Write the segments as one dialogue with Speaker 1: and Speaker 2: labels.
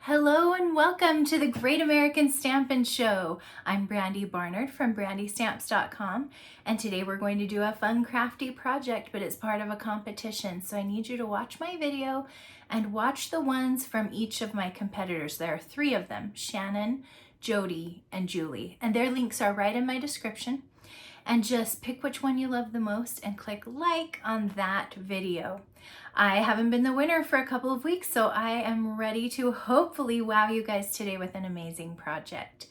Speaker 1: Hello and welcome to the Great American Stampin Show. I'm Brandy Barnard from brandystamps.com, and today we're going to do a fun crafty project, but it's part of a competition. So I need you to watch my video and watch the ones from each of my competitors. There are 3 of them, Shannon, Jody, and Julie, and their links are right in my description. And just pick which one you love the most and click like on that video. I haven't been the winner for a couple of weeks, so I am ready to hopefully wow you guys today with an amazing project.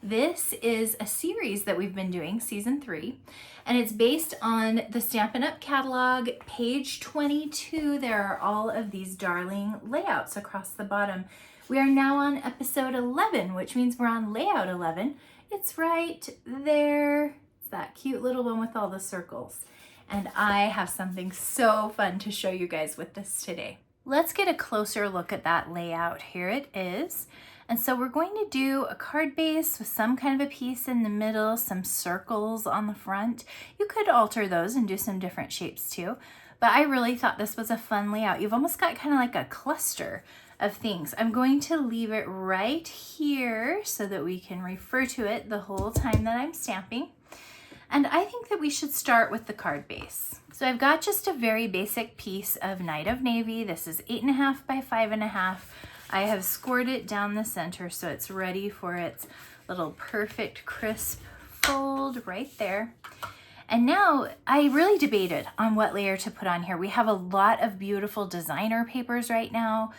Speaker 1: This is a series that we've been doing, season 3, and it's based on the Stampin' Up catalog, page 22. There are all of these darling layouts across the bottom. We are now on episode 11, which means we're on layout 11. It's right there. That cute little one with all the circles. And I have something so fun to show you guys with this today. Let's get a closer look at that layout. Here it is. And so we're going to do a card base with some kind of a piece in the middle, some circles on the front. You could alter those and do some different shapes too. But I really thought this was a fun layout. You've almost got kind of like a cluster of things. I'm going to leave it right here so that we can refer to it the whole time that I'm stamping. And I think that we should start with the card base. So I've got just a very basic piece of Night of Navy. This is 8.5 by 5.5. I have scored it down the center so it's ready for its little perfect crisp fold right there. And now I really debated on what layer to put on here. We have a lot of beautiful designer papers right now,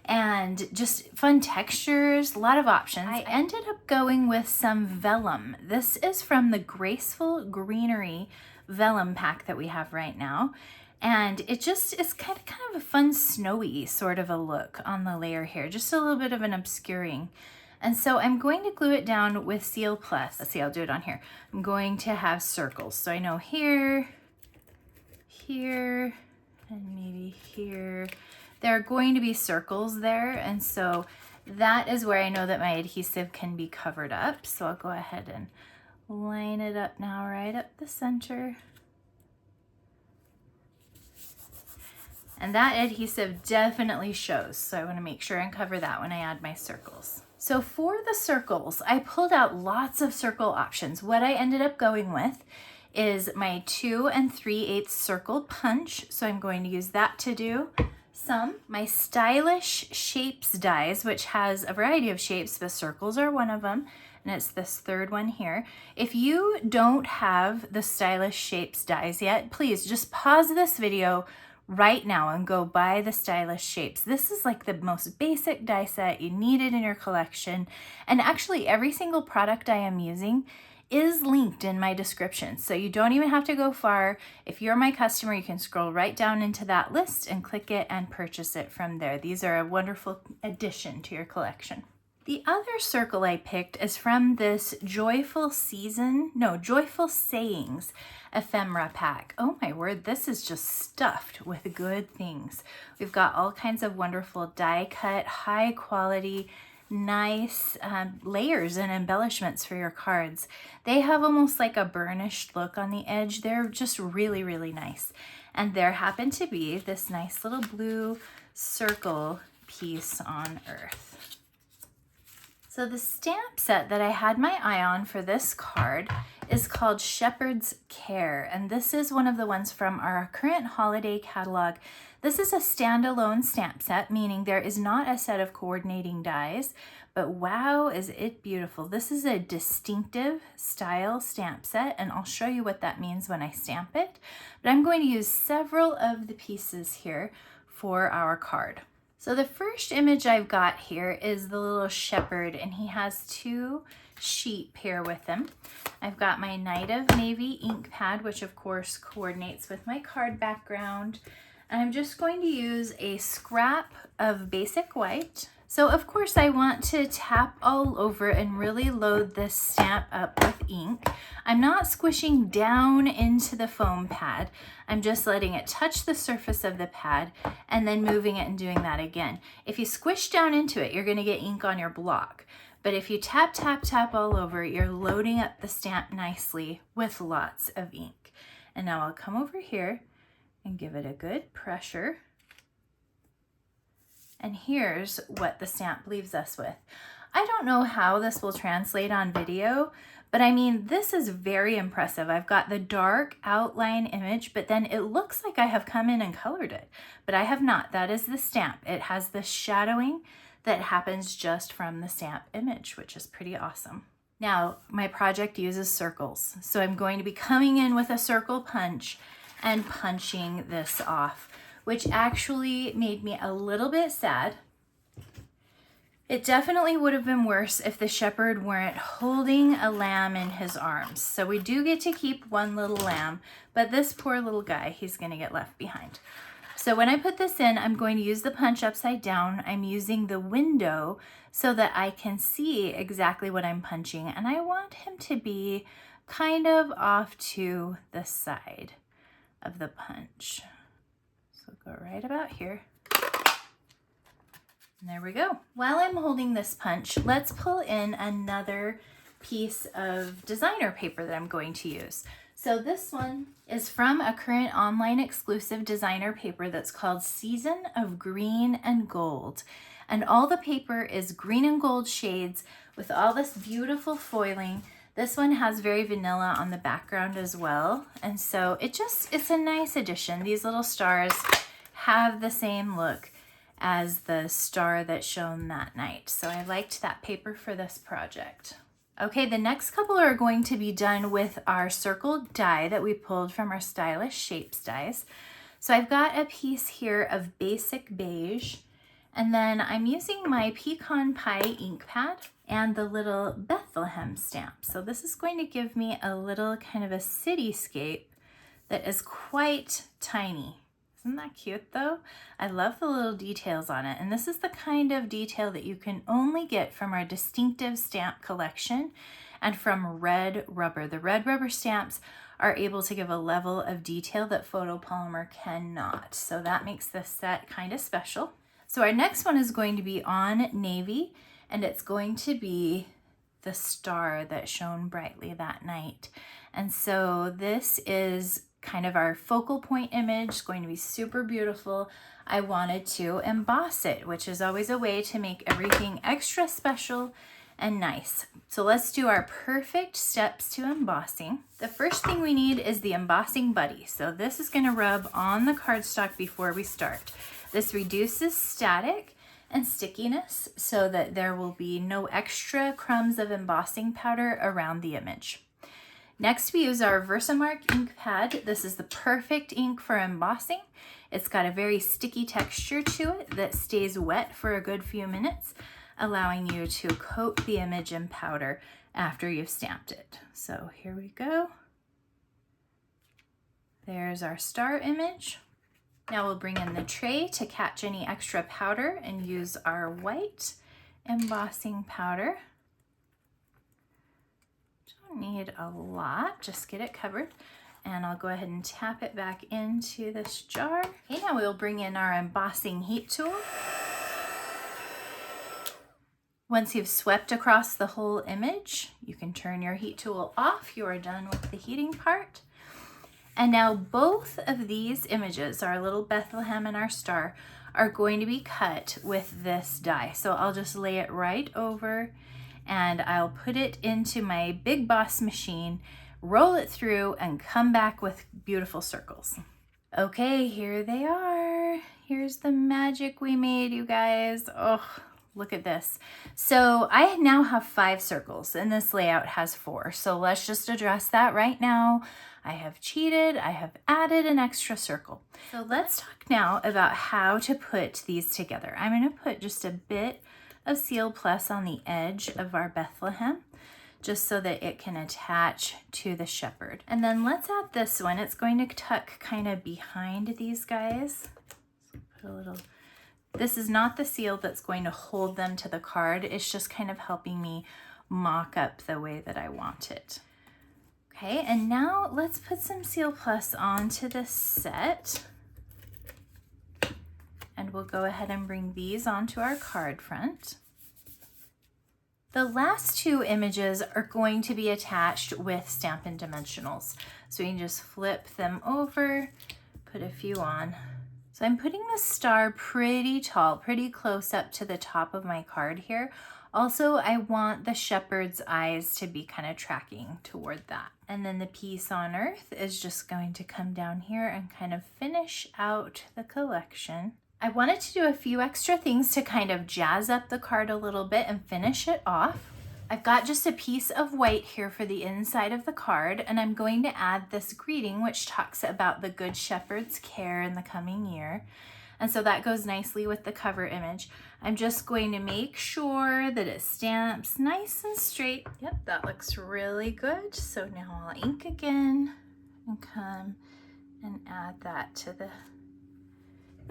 Speaker 1: and just fun textures, a lot of options. I ended up going with some vellum. This is from the Graceful Greenery vellum pack that we have right now. And it just is kind of a fun snowy sort of a look on the layer here, just a little bit of an obscuring. And so I'm going to glue it down with Seal Plus. Let's see, I'll do it on here. I'm going to have circles. So I know here, here, and maybe here. There are going to be circles there, and so that is where I know that my adhesive can be covered up. So I'll go ahead and line it up now right up the center. And that adhesive definitely shows, so I want to make sure and cover that when I add my circles. So for the circles, I pulled out lots of circle options. What I ended up going with is my 2 3/8 circle punch, so I'm going to use that to do my Stylish Shapes dies, which has a variety of shapes, but circles are one of them, and it's this third one here. If you don't have the Stylish Shapes dies yet, please just pause this video right now and go buy the Stylish Shapes. This is like the most basic die set. You need it in your collection, and actually every single product I am using is linked in my description, so you don't even have to go far. If you're my customer, you can scroll right down into that list and click it and purchase it from there. These are a wonderful addition to your collection. The other circle I picked is from this Joyful Sayings ephemera pack. Oh my word, this is just stuffed with good things. We've got all kinds of wonderful die cut, high quality, nice layers and embellishments for your cards. They have almost like a burnished look on the edge. They're just really, really nice. And there happened to be this nice little blue circle piece on Earth. So the stamp set that I had my eye on for this card is called Shepherd's Care, and this is one of the ones from our current holiday catalog. This is a standalone stamp set, meaning there is not a set of coordinating dies, but wow, is it beautiful. This is a distinctive style stamp set, and I'll show you what that means when I stamp it. But I'm going to use several of the pieces here for our card. So the first image I've got here is the little shepherd, and he has 2 sheep here with him. I've got my Night of Navy ink pad, which of course coordinates with my card background. And I'm just going to use a scrap of basic white. So of course I want to tap all over and really load this stamp up with ink. I'm not squishing down into the foam pad. I'm just letting it touch the surface of the pad and then moving it and doing that again. If you squish down into it, you're going to get ink on your block. But if you tap, tap, tap all over, you're loading up the stamp nicely with lots of ink. And now I'll come over here and give it a good pressure. And here's what the stamp leaves us with. I don't know how this will translate on video, but I mean, this is very impressive. I've got the dark outline image, but then it looks like I have come in and colored it, but I have not. That is the stamp. It has the shadowing that happens just from the stamp image, which is pretty awesome. Now, my project uses circles, so I'm going to be coming in with a circle punch and punching this off, which actually made me a little bit sad. It definitely would have been worse if the shepherd weren't holding a lamb in his arms. So we do get to keep one little lamb, but this poor little guy, he's gonna get left behind. So when I put this in, I'm going to use the punch upside down. I'm using the window so that I can see exactly what I'm punching. And I want him to be kind of off to the side of the punch. So go right about here. And there we go. While I'm holding this punch, let's pull in another piece of designer paper that I'm going to use. So this one is from a current online exclusive designer paper that's called Season of Green and Gold. And all the paper is green and gold shades with all this beautiful foiling. This one has very vanilla on the background as well. And so it's a nice addition. These little stars have the same look as the star that shone that night. So I liked that paper for this project. Okay, the next couple are going to be done with our circle die that we pulled from our Stylish Shapes dies. So I've got a piece here of basic beige, and then I'm using my pecan pie ink pad and the little Bethlehem stamp. So this is going to give me a little kind of a cityscape that is quite tiny. Isn't that cute though? I love the little details on it. And this is the kind of detail that you can only get from our distinctive stamp collection and from red rubber. The red rubber stamps are able to give a level of detail that photopolymer cannot. So that makes this set kind of special. So our next one is going to be on navy, and it's going to be the star that shone brightly that night. And so this is kind of our focal point image. It's going to be super beautiful. I wanted to emboss it, which is always a way to make everything extra special and nice. So let's do our perfect steps to embossing. The first thing we need is the embossing buddy. So this is going to rub on the cardstock before we start. This reduces static and stickiness so that there will be no extra crumbs of embossing powder around the image. Next, we use our Versamark ink pad. This is the perfect ink for embossing. It's got a very sticky texture to it that stays wet for a good few minutes, allowing you to coat the image in powder after you've stamped it. So here we go. There's our star image. Now we'll bring in the tray to catch any extra powder and use our white embossing powder. Need a lot, just get it covered, and I'll go ahead and tap it back into this jar. Okay, now we'll bring in our embossing heat tool. Once you've swept across the whole image, you can turn your heat tool off. You are done with the heating part. And now both of these images, our little Bethlehem and our star, are going to be cut with this die. So I'll just lay it right over, and I'll put it into my Big Boss machine, roll it through, and come back with beautiful circles. Okay, here they are. Here's the magic we made, you guys. Oh, look at this. So I now have 5 circles, and this layout has 4. So let's just address that right now. I have cheated. I have added an extra circle. So let's talk now about how to put these together. I'm going to put just a bit of Seal Plus on the edge of our Bethlehem, just so that it can attach to the shepherd. And then let's add this one. It's going to tuck kind of behind these guys. So put a little, this is not the seal that's going to hold them to the card. It's just kind of helping me mock up the way that I want it. Okay, and now let's put some Seal Plus onto this set. And we'll go ahead and bring these onto our card front. The last 2 images are going to be attached with Stampin' Dimensionals. So you can just flip them over, put a few on. So I'm putting the star pretty tall, pretty close up to the top of my card here. Also, I want the shepherd's eyes to be kind of tracking toward that. And then the peace on earth is just going to come down here and kind of finish out the collection. I wanted to do a few extra things to kind of jazz up the card a little bit and finish it off. I've got just a piece of white here for the inside of the card, and I'm going to add this greeting which talks about the Good Shepherd's care in the coming year. And so that goes nicely with the cover image. I'm just going to make sure that it stamps nice and straight. Yep, that looks really good. So now I'll ink again and come and add that to the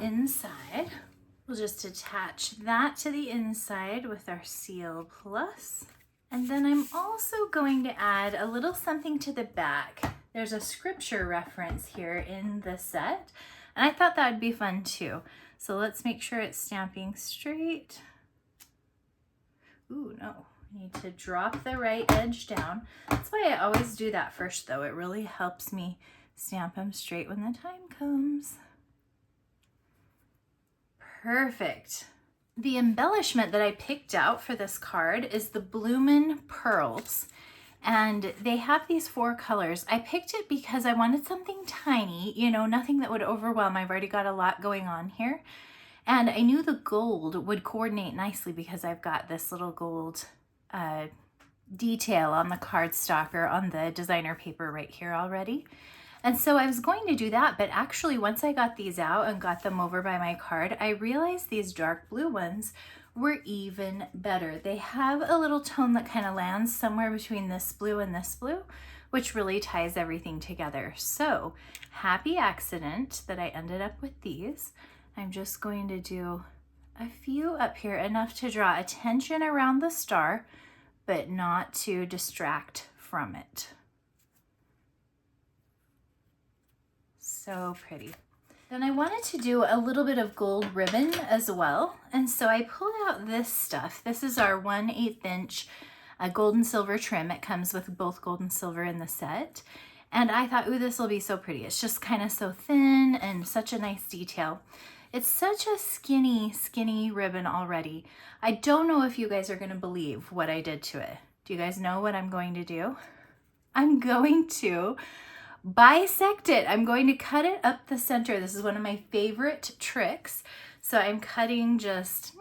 Speaker 1: inside. We'll just attach that to the inside with our Seal Plus. And then I'm also going to add a little something to the back. There's a scripture reference here in the set, and I thought that would be fun too. So let's make sure it's stamping straight. Ooh, no, I need to drop the right edge down. That's why I always do that first though. It really helps me stamp them straight when the time comes. Perfect. The embellishment that I picked out for this card is the Bloomin' Pearls, and they have these 4 colors. I picked it because I wanted something tiny, you know, nothing that would overwhelm. I've already got a lot going on here, and I knew the gold would coordinate nicely because I've got this little gold detail on the cardstock or on the designer paper right here already. And so I was going to do that, but actually once I got these out and got them over by my card, I realized these dark blue ones were even better. They have a little tone that kind of lands somewhere between this blue and this blue, which really ties everything together. So happy accident that I ended up with these. I'm just going to do a few up here, enough to draw attention around the star, but not to distract from it. So pretty. Then I wanted to do a little bit of gold ribbon as well. And so I pulled out this stuff. This is our 1/8 inch gold and silver trim. It comes with both gold and silver in the set. And I thought, ooh, this will be so pretty. It's just kind of so thin and such a nice detail. It's such a skinny, skinny ribbon already. I don't know if you guys are going to believe what I did to it. Do you guys know what I'm going to do? I'm going to bisect it. I'm going to cut it up the center. This is one of my favorite tricks. So I'm cutting just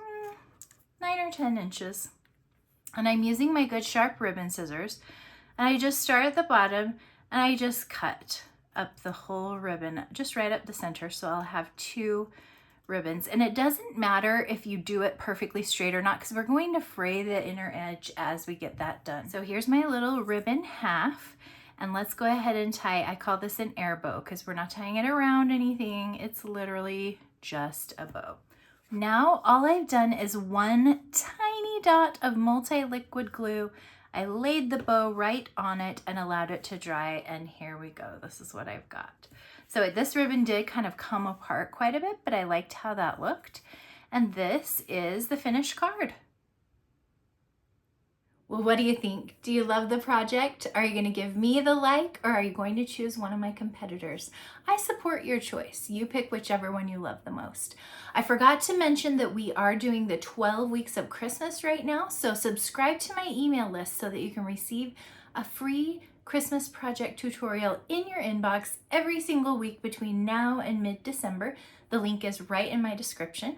Speaker 1: 9 or 10 inches. And I'm using my good sharp ribbon scissors. And I just start at the bottom and I just cut up the whole ribbon, just right up the center. So I'll have 2 ribbons. And it doesn't matter if you do it perfectly straight or not, because we're going to fray the inner edge as we get that done. So here's my little ribbon half. And let's go ahead and tie, I call this an air bow because we're not tying it around anything. It's literally just a bow. Now all I've done is 1 tiny dot of multi-liquid glue. I laid the bow right on it and allowed it to dry, and here we go. This is what I've got. So this ribbon did kind of come apart quite a bit, but I liked how that looked. And this is the finished card. Well, what do you think? Do you love the project? Are you going to give me the like, or are you going to choose one of my competitors? I support your choice. You pick whichever one you love the most. I forgot to mention that we are doing the 12 weeks of Christmas right now, so subscribe to my email list so that you can receive a free Christmas project tutorial in your inbox every single week between now and mid-December. The link is right in my description.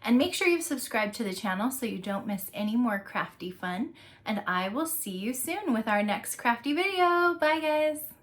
Speaker 1: And make sure you've subscribed to the channel so you don't miss any more crafty fun. And I will see you soon with our next crafty video. Bye guys!